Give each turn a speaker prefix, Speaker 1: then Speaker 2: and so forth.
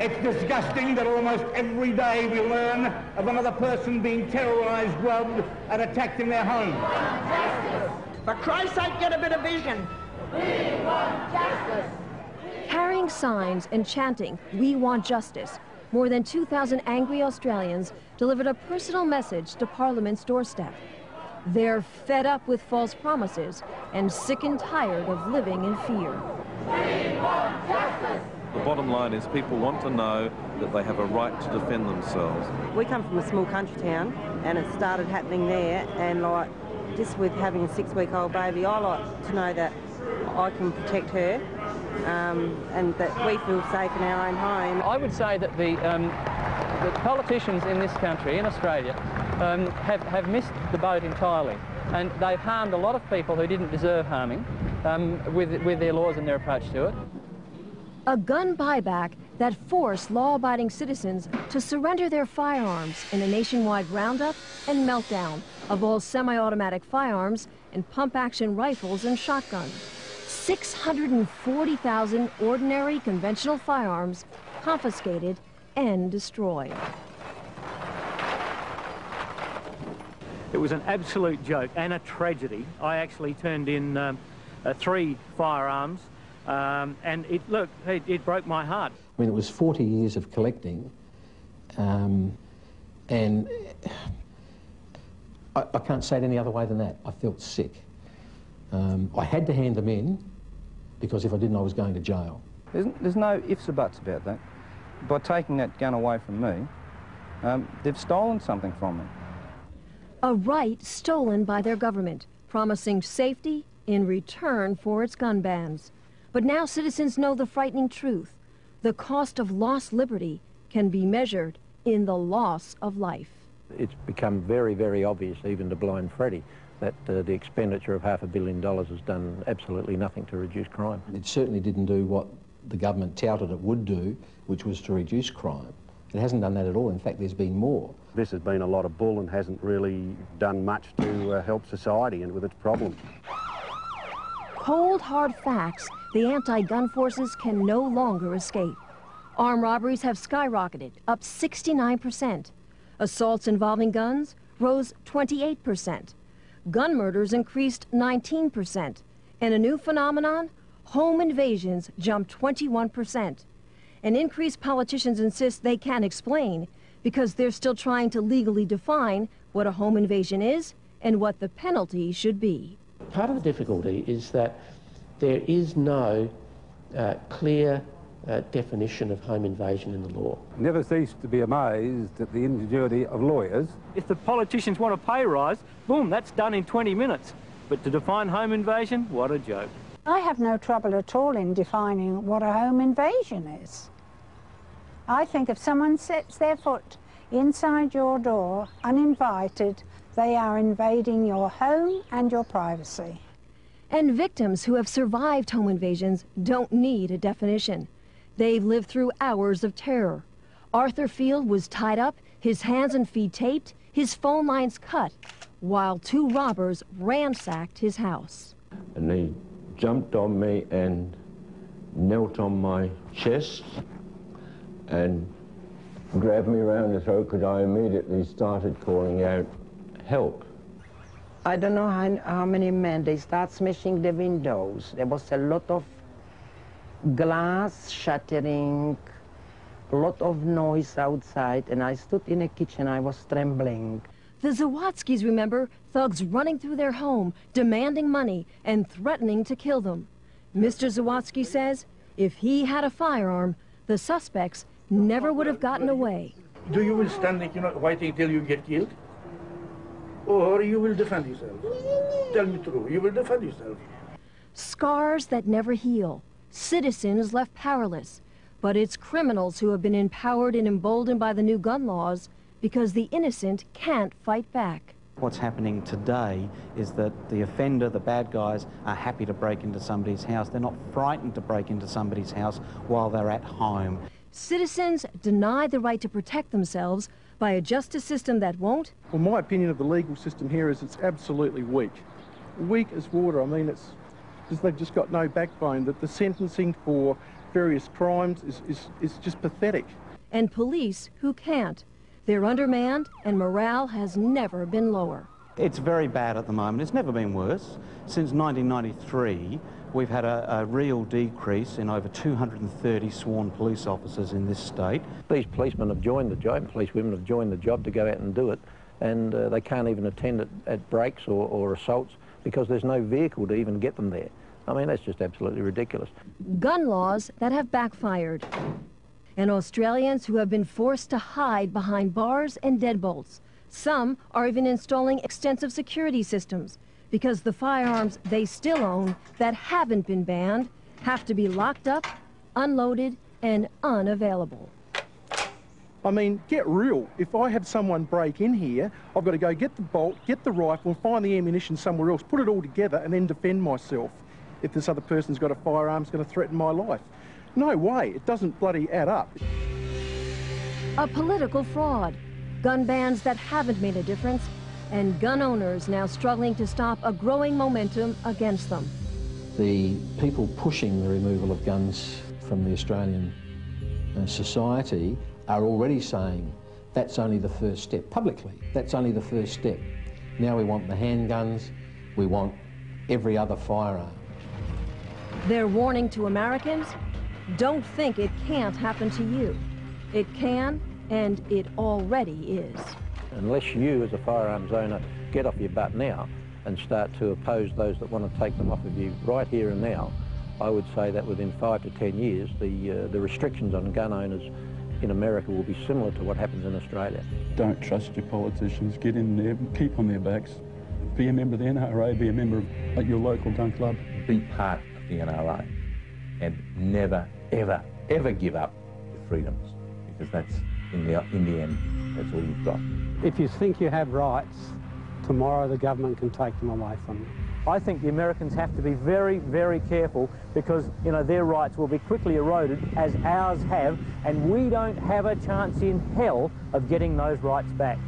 Speaker 1: It's disgusting that almost every day we learn of another person being terrorised, robbed and attacked in their home.
Speaker 2: For Christ's sake, get a bit of vision.
Speaker 3: We want justice.
Speaker 4: Carrying signs and chanting, "We want justice," more than 2,000 angry Australians delivered a personal message to Parliament's doorstep. They're fed up with false promises and sick and tired of living in fear.
Speaker 3: We want justice.
Speaker 5: The bottom line is people want to know that they have a right to defend themselves.
Speaker 6: We come from a small country town and it started happening there, and like just with having a 6-week-old baby, I like to know that I can protect her and that we feel safe in our own home.
Speaker 7: I would say that the politicians in this country, in Australia, have missed the boat entirely, and they've harmed a lot of people who didn't deserve harming with their laws and their approach to it.
Speaker 4: A gun buyback that forced law-abiding citizens to surrender their firearms in a nationwide roundup and meltdown of all semi-automatic firearms and pump-action rifles and shotguns. 640,000 ordinary conventional firearms confiscated and destroyed.
Speaker 8: It was an absolute joke and a tragedy. I actually turned in 3 firearms, and it broke my heart.
Speaker 9: I mean, it was 40 years of collecting, and I can't say it any other way than that. I felt sick. I had to hand them in, because if I didn't, I was going to jail.
Speaker 10: There's no ifs or buts about that. By taking that gun away from me, they've stolen something from me.
Speaker 4: A right stolen by their government, promising safety in return for its gun bans. But now citizens know the frightening truth. The cost of lost liberty can be measured in the loss of life.
Speaker 11: It's become very, very obvious, even to blind Freddie, that the expenditure of $500 million has done absolutely nothing to reduce crime.
Speaker 9: It certainly didn't do what the government touted it would do, which was to reduce crime. It hasn't done that at all. In fact, there's been more.
Speaker 12: This has been a lot of bull and hasn't really done much to help society and with its problems.
Speaker 4: Cold, hard facts the anti-gun forces can no longer escape. Armed robberies have skyrocketed, up 69%. Assaults involving guns rose 28%. Gun murders increased 19%. And a new phenomenon, home invasions jumped 21%. An increase politicians insist they can't explain because they're still trying to legally define what a home invasion is and what the penalty should be.
Speaker 13: Part of the difficulty is that there is no clear definition of home invasion in the law.
Speaker 14: Never cease to be amazed at the ingenuity of lawyers.
Speaker 8: If the politicians want a pay rise, boom, that's done in 20 minutes. But to define home invasion, what a joke.
Speaker 15: I have no trouble at all in defining what a home invasion is. I think if someone sets their foot inside your door uninvited, they are invading your home and your privacy.
Speaker 4: And victims who have survived home invasions don't need a definition. They've lived through hours of terror. Arthur Field was tied up, his hands and feet taped, his phone lines cut, while 2 robbers ransacked his house.
Speaker 16: And they jumped on me and knelt on my chest and grabbed me around the throat because I immediately started calling out, "Help."
Speaker 6: I don't know how many men, they start smashing the windows. There was a lot of glass shattering, a lot of noise outside, and I stood in the kitchen, I was trembling.
Speaker 4: The Zawadzkis remember thugs running through their home, demanding money and threatening to kill them. Mr. Zawadsky says if he had a firearm, the suspects never would have gotten away.
Speaker 1: Do you will stand, waiting till you get killed? Or you will defend yourself? Tell me true, you will defend yourself.
Speaker 4: Scars that never heal, citizens left powerless. But it's criminals who have been empowered and emboldened by the new gun laws because the innocent can't fight back.
Speaker 17: What's happening today is that the offender, the bad guys, are happy to break into somebody's house. They're not frightened to break into somebody's house while they're at home.
Speaker 4: Citizens denied the right to protect themselves by a justice system that won't.
Speaker 18: Well, my opinion of the legal system here is it's absolutely weak. Weak as water. I mean, it's they've just got no backbone. That the sentencing for various crimes is just pathetic.
Speaker 4: And police who can't. They're undermanned and morale has never been lower.
Speaker 17: It's very bad at the moment. It's never been worse. Since 1993, we've had a real decrease in over 230 sworn police officers in this state.
Speaker 11: These policemen have joined the job, policewomen have joined the job to go out and do it, and they can't even attend at breaks or assaults because there's no vehicle to even get them there. I mean, that's just absolutely ridiculous.
Speaker 4: Gun laws that have backfired. And Australians who have been forced to hide behind bars and deadbolts. Some are even installing extensive security systems because the firearms they still own that haven't been banned have to be locked up, unloaded, and unavailable.
Speaker 18: I mean, get real. If I have someone break in here, I've got to go get the bolt, get the rifle, and find the ammunition somewhere else, put it all together, and then defend myself if this other person's got a firearm that's going to threaten my life. No way. It doesn't bloody add up.
Speaker 4: A political fraud. Gun bans that haven't made a difference, and gun owners now struggling to stop a growing momentum against them.
Speaker 9: The people pushing the removal of guns from the Australian society are already saying that's only the first step. Publicly, that's only the first step. Now we want the handguns, we want every other firearm.
Speaker 4: They're warning to Americans, don't think it can't happen to you. It can, and it already is.
Speaker 11: Unless you, as a firearms owner, get off your butt now and start to oppose those that want to take them off of you right here and now, I would say that within 5 to 10 years, the restrictions on gun owners in America will be similar to what happens in Australia.
Speaker 14: Don't trust your politicians. Get in there, keep on their backs. Be a member of the NRA, be a member of your local gun club.
Speaker 19: Be part of the NRA and never, ever, ever give up your freedoms, because that's, in the end, that's all you've got.
Speaker 20: If you think you have rights, tomorrow the government can take them away from you.
Speaker 8: I think the Americans have to be very, very careful because, you know, their rights will be quickly eroded as ours have, and we don't have a chance in hell of getting those rights back.